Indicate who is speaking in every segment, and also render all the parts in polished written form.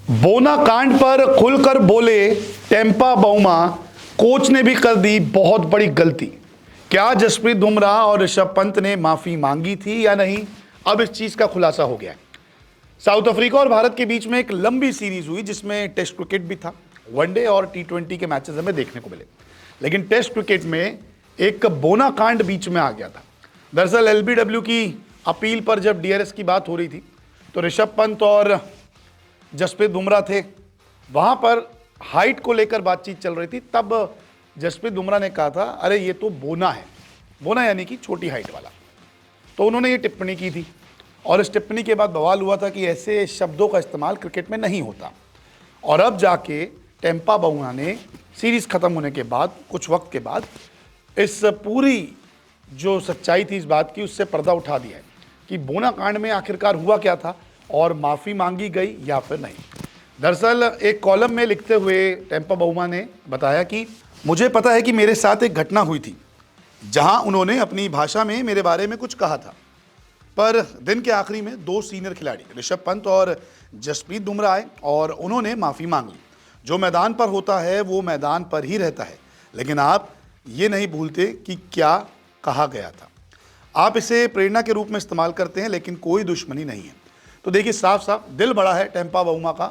Speaker 1: बोना कांड पर खुलकर बोले टेम्पा बाउमा, कोच ने भी कर दी बहुत बड़ी गलती। क्या जसप्रीत बुमराह और ऋषभ पंत ने माफी मांगी थी या नहीं, अब इस चीज का खुलासा हो गया है। साउथ अफ्रीका और भारत के बीच में एक लंबी सीरीज हुई जिसमें टेस्ट क्रिकेट भी था, वनडे और टी20 के मैचेस हमें देखने को मिले। लेकिन टेस्ट क्रिकेट में एक बोना कांड बीच में आ गया था। दरअसल एलबीडब्ल्यू की अपील पर जब डीआरएस की बात हो रही थी तो ऋषभ पंत और जसप्रीत बुमराह थे, वहां पर हाइट को लेकर बातचीत चल रही थी। तब जसप्रीत बुमराह ने कहा था, अरे ये तो बोना है, बोना यानी कि छोटी हाइट वाला। तो उन्होंने ये टिप्पणी की थी और इस टिप्पणी के बाद बवाल हुआ था कि ऐसे शब्दों का इस्तेमाल क्रिकेट में नहीं होता। और अब जाके टेम्पा बाउमा ने सीरीज खत्म होने के बाद कुछ वक्त के बाद इस पूरी जो सच्चाई थी इस बात की, उससे पर्दा उठा दिया है कि बोना कांड में आखिरकार हुआ क्या था और माफ़ी मांगी गई या फिर नहीं। दरअसल एक कॉलम में लिखते हुए टेम्पा बाउमा ने बताया कि मुझे पता है कि मेरे साथ एक घटना हुई थी जहां उन्होंने अपनी भाषा में मेरे बारे में कुछ कहा था, पर दिन के आखिरी में दो सीनियर खिलाड़ी ऋषभ पंत और जसप्रीत बुमराह आए और उन्होंने माफ़ी मांग ली। जो मैदान पर होता है वो मैदान पर ही रहता है, लेकिन आप ये नहीं भूलते कि क्या कहा गया था। आप इसे प्रेरणा के रूप में इस्तेमाल करते हैं, लेकिन कोई दुश्मनी नहीं है। तो देखिए, साफ साफ दिल बड़ा है टेम्पा बाउमा का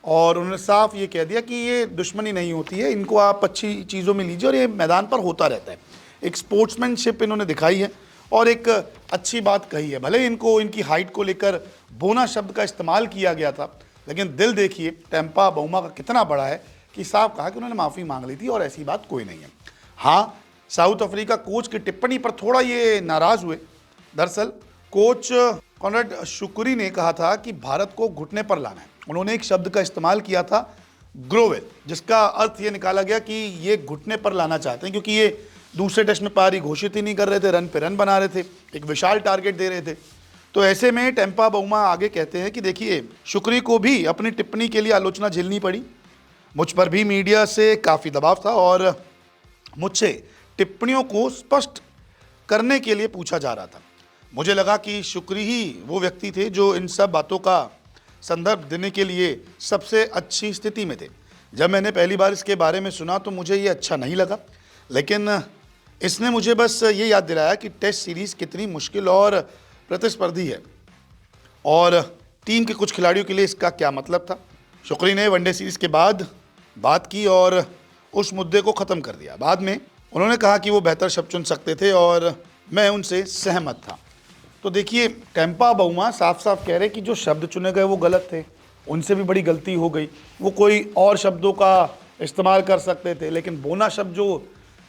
Speaker 1: और उन्होंने साफ ये कह दिया कि ये दुश्मनी नहीं होती है, इनको आप अच्छी चीज़ों में लीजिए और ये मैदान पर होता रहता है। एक स्पोर्ट्समैनशिप इन्होंने दिखाई है और एक अच्छी बात कही है। भले इनको इनकी हाइट को लेकर बोना शब्द का इस्तेमाल किया गया था, लेकिन दिल देखिए टेम्पा बाउमा का कितना बड़ा है कि साफ कहा कि उन्होंने माफ़ी मांग ली थी और ऐसी बात कोई नहीं है। हाँ, साउथ अफ्रीका कोच की टिप्पणी पर थोड़ा ये नाराज़ हुए। दरअसल कोच कॉनराड शुक्री ने कहा था कि भारत को घुटने पर लाना है। उन्होंने एक शब्द का इस्तेमाल किया था, ग्रोवेल, जिसका अर्थ ये निकाला गया कि ये घुटने पर लाना चाहते हैं, क्योंकि ये दूसरे टेस्ट में पारी घोषित ही नहीं कर रहे थे, रन पे रन बना रहे थे, एक विशाल टारगेट दे रहे थे। तो ऐसे में टेम्पा बाउमा आगे कहते हैं कि देखिए, शुक्री को भी अपनी टिप्पणी के लिए आलोचना झेलनी पड़ी। मुझ पर भी मीडिया से काफ़ी दबाव था और मुझसे टिप्पणियों को स्पष्ट करने के लिए पूछा जा रहा था। मुझे लगा कि शुक्री ही वो व्यक्ति थे जो इन सब बातों का संदर्भ देने के लिए सबसे अच्छी स्थिति में थे। जब मैंने पहली बार इसके बारे में सुना तो मुझे ये अच्छा नहीं लगा, लेकिन इसने मुझे बस ये याद दिलाया कि टेस्ट सीरीज़ कितनी मुश्किल और प्रतिस्पर्धी है और टीम के कुछ खिलाड़ियों के लिए इसका क्या मतलब था। शुक्री ने वनडे सीरीज़ के बाद बात की और उस मुद्दे को ख़त्म कर दिया। बाद में उन्होंने कहा कि वो बेहतर शब्द चुन सकते थे और मैं उनसे सहमत था। तो देखिए, टेम्पा बाउमा साफ साफ कह रहे कि जो शब्द चुने गए वो गलत थे, उनसे भी बड़ी गलती हो गई, वो कोई और शब्दों का इस्तेमाल कर सकते थे, लेकिन बोना शब्द जो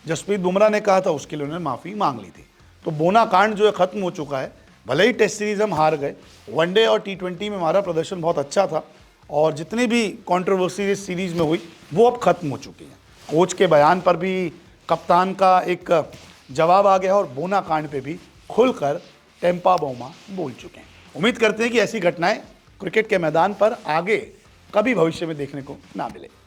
Speaker 1: जसप्रीत बुमराह ने कहा था उसके लिए उन्होंने माफ़ी मांग ली थी। तो बोना कांड जो है ख़त्म हो चुका है। भले ही टेस्ट सीरीज़ हम हार गए, वनडे और टी20 में हमारा प्रदर्शन बहुत अच्छा था और जितनी भी कॉन्ट्रोवर्सी इस सीरीज़ में हुई वो अब ख़त्म हो चुकी हैं। कोच के बयान पर भी कप्तान का एक जवाब आ गया और बोना कांड पे भी खुलकर टेम्पा बाउमा बोल चुके हैं। उम्मीद करते हैं कि ऐसी घटनाएं क्रिकेट के मैदान पर आगे कभी भविष्य में देखने को ना मिले।